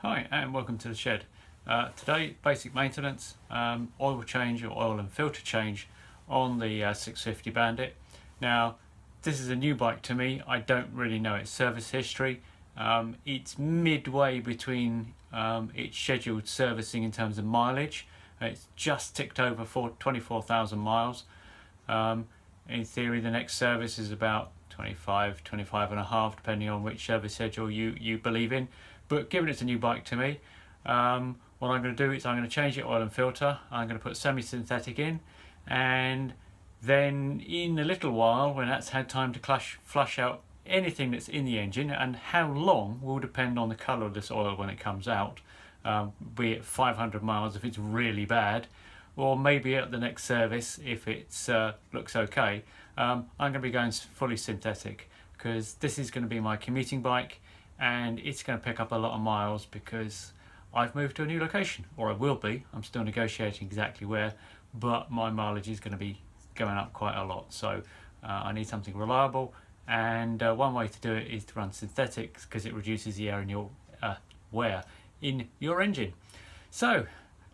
Hi and welcome to the shed. Today, basic maintenance, oil change or oil and filter change on the 650 Bandit. Now, this is a new bike to me. I don't really know its service history. It's midway between its scheduled servicing in terms of mileage. It's just ticked over 24,000 miles. In theory, the next service is about 25 and a half, depending on which service schedule you believe in. But given it's a new bike to me, what I'm going to do is I'm going to change the oil and filter. I'm going to put semi-synthetic in, and then in a little while, when that's had time to flush out anything that's in the engine, and how long will depend on the colour of this oil when it comes out, be it 500 miles if it's really bad, or maybe at the next service if it looks okay. I'm going to be going fully synthetic because this is going to be my commuting bike, and it's going to pick up a lot of miles because I've moved to a new location, or I will be. I'm still negotiating exactly where, but my mileage is going to be going up quite a lot. So I need something reliable, and one way to do it is to run synthetics because it reduces the air in your wear in your engine. So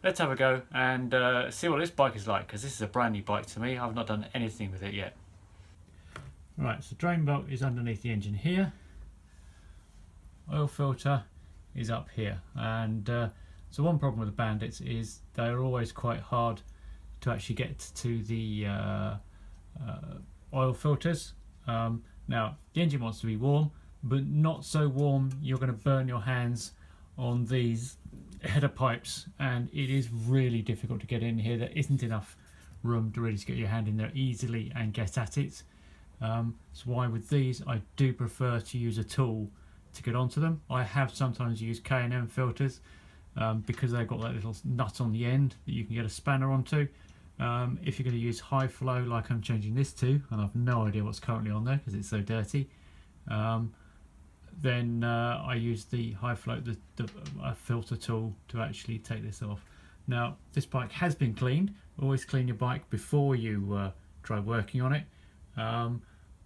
let's have a go and see what this bike is like, because this is a brand new bike to me. I've not done anything with it yet. Right, so drain belt is underneath the engine here. Oil filter is up here, and so one problem with the Bandits is they're always quite hard to actually get to the oil filters. Now the engine wants to be warm, but not so warm you're going to burn your hands on these header pipes, and it is really difficult to get in here. There isn't enough room to really get your hand in there easily and get at it. That's why with these I do prefer to use a tool to get onto them. I have sometimes used K&M filters because they've got that little nut on the end that you can get a spanner onto. If you're going to use high flow like I'm changing this to, and I've no idea what's currently on there because it's so dirty, then I use the high flow, the filter tool to actually take this off. Now this bike has been cleaned. Always clean your bike before you try working on it,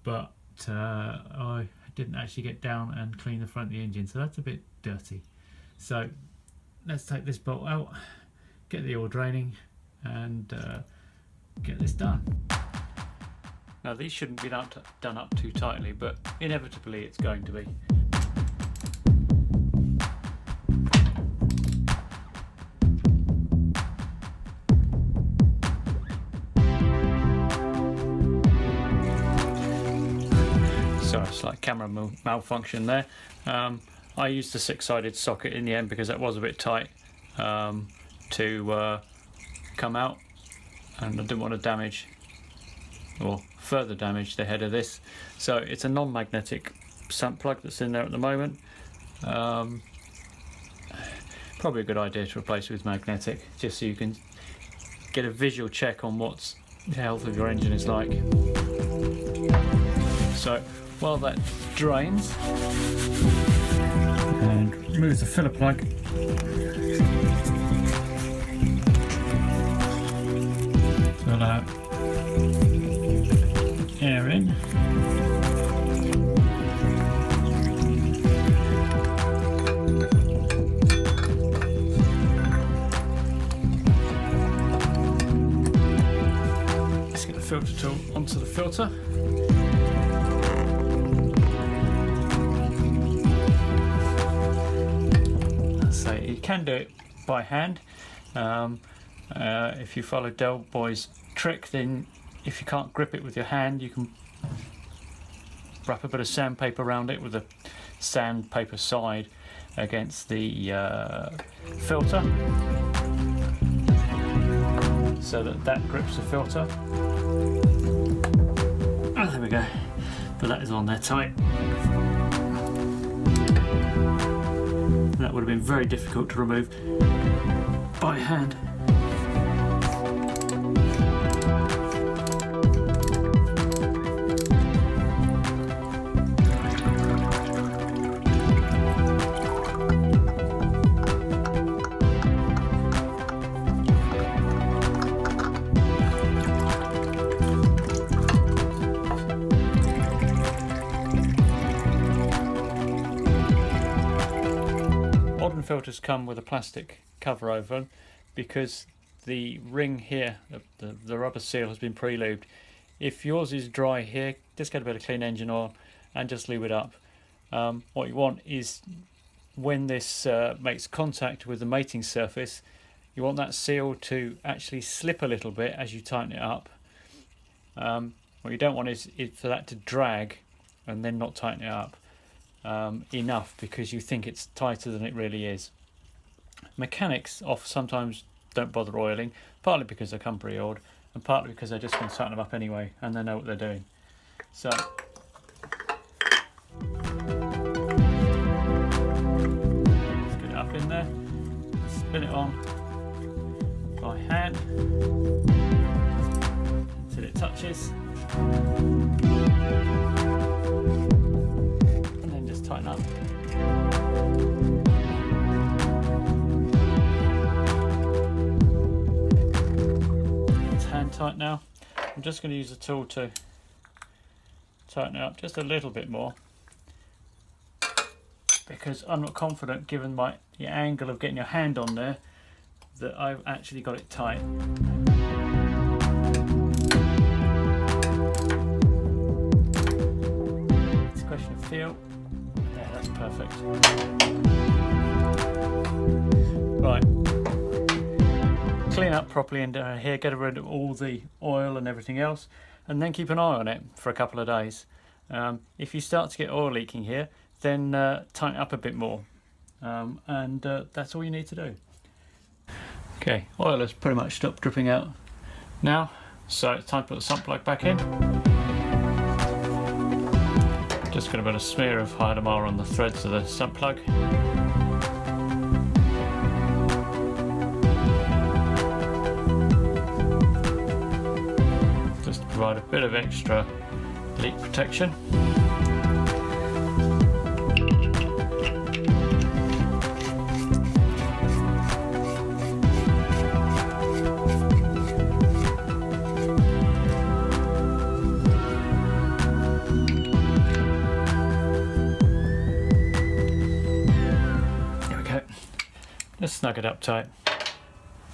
but I didn't actually get down and clean the front of the engine, so that's a bit dirty. So let's take this bolt out, get the oil draining, and get this done. Now these shouldn't be done up too tightly, but inevitably it's going to be. Sorry, slight camera malfunction there. I used a 6-sided socket in the end because that was a bit tight to come out, and I didn't want to damage or further damage the head of this. So it's a non-magnetic sump plug that's in there at the moment. Probably a good idea to replace it with magnetic, just so you can get a visual check on what the health of your engine is like. So while that drains, and remove the filler plug, so allow air in. Let's get the filter tool onto the filter. So you can do it by hand. If you follow Del Boy's trick, then if you can't grip it with your hand, you can wrap a bit of sandpaper around it with a sandpaper side against the filter, so that grips the filter. Oh, there we go. But that is on there tight. That would have been very difficult to remove by hand. Modern filters come with a plastic cover over them because the ring here, the rubber seal, has been pre-lubed. If yours is dry here, just get a bit of clean engine oil and just lube it up. What you want is when this makes contact with the mating surface, you want that seal to actually slip a little bit as you tighten it up. What you don't want is for that to drag and then not tighten it up enough because you think it's tighter than it really is. Mechanics sometimes don't bother oiling, partly because they come pre-oiled and partly because they're just going to tighten them up anyway and they know what they're doing. So get it up in there, spin it on by hand until it touches, and then just tighten up. It's hand tight now. I'm just going to use the tool to tighten it up just a little bit more because I'm not confident, given the angle of getting your hand on there, that I've actually got it tight. It's a question of feel. Yeah, that's perfect. Right. Clean up properly in here, get rid of all the oil and everything else, and then keep an eye on it for a couple of days. If you start to get oil leaking here, then tighten up a bit more, and that's all you need to do. Okay, oil has pretty much stopped dripping out now, so it's time to put the sump plug back in. Just going to put a smear of Hydermar on the threads of the sump plug. Just to provide a bit of extra leak protection. Just snug it up tight,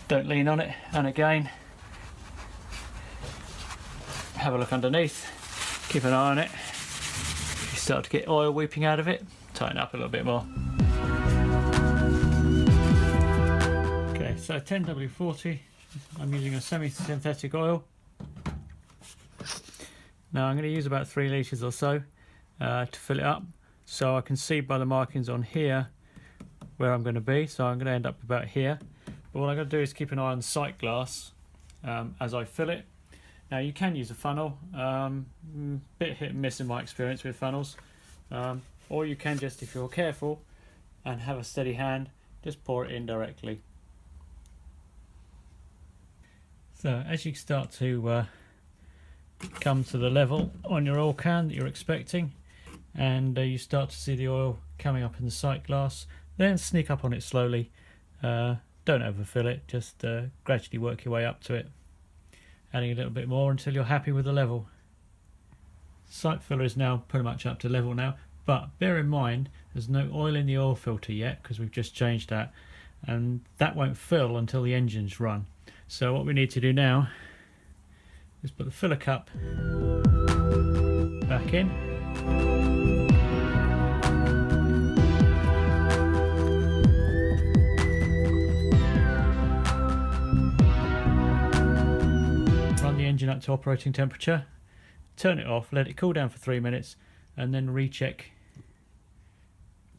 don't lean on it, and again have a look underneath, keep an eye on it. If you start to get oil weeping out of it, tighten up a little bit more. Okay, so 10W40, I'm using a semi-synthetic oil. Now I'm going to use about 3 litres or so to fill it up, so I can see by the markings on here where I'm going to be, so I'm going to end up about here. But what I'm going to do is keep an eye on the sight glass as I fill it. Now you can use a funnel, bit hit and miss in my experience with funnels, or you can just, if you're careful and have a steady hand, just pour it in directly. So as you start to come to the level on your oil can that you're expecting, and you start to see the oil coming up in the sight glass, then sneak up on it slowly. Don't overfill it, just gradually work your way up to it, adding a little bit more until you're happy with the level. Sight filler is now pretty much up to level now, but bear in mind there's no oil in the oil filter yet because we've just changed that, and that won't fill until the engine's run. So what we need to do now is put the filler cup back in. Engine up to operating temperature, turn it off, let it cool down for 3 minutes, and then recheck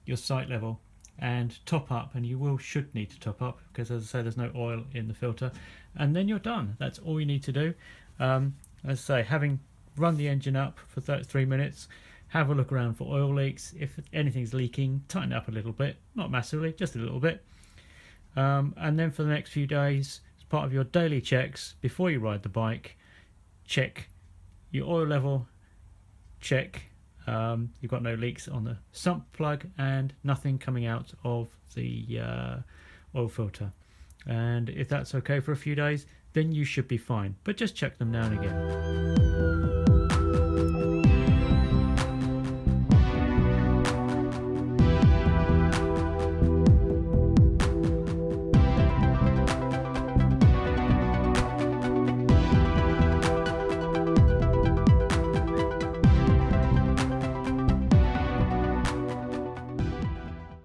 your sight level and top up. And you should need to top up because, as I say, there's no oil in the filter, and then you're done. That's all you need to do. As I say, having run the engine up for 3 minutes, have a look around for oil leaks. If anything's leaking, tighten it up a little bit, not massively, just a little bit, and then for the next few days, as part of your daily checks before you ride the bike, check your oil level, check you've got no leaks on the sump plug and nothing coming out of the oil filter. And if that's okay for a few days, then you should be fine, but just check them now and again.